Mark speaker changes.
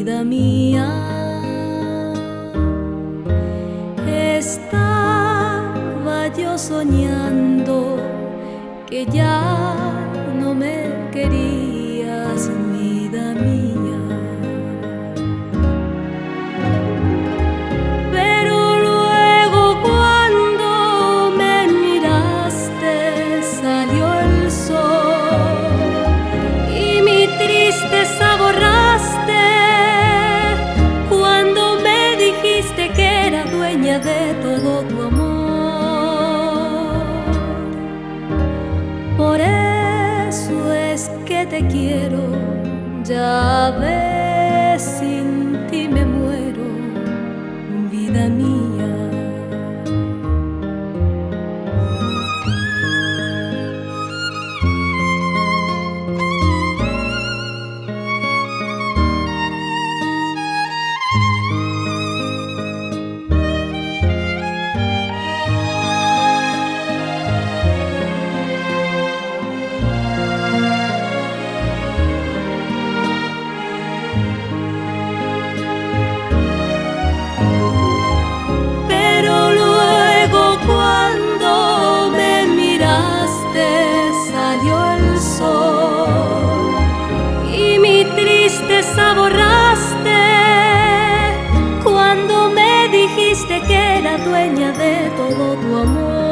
Speaker 1: vida mía. Estaba yo soñando que ya no me querías, vida mía. Pero luego cuando me miraste salió el sol y mi tristeza borraste cuando me dijiste que era dueña de todo tu amor. Por eso es que te quiero, ya ves, sin ti me muero, vida mía. Tristeza borraste cuando me dijiste que era dueña de todo tu amor.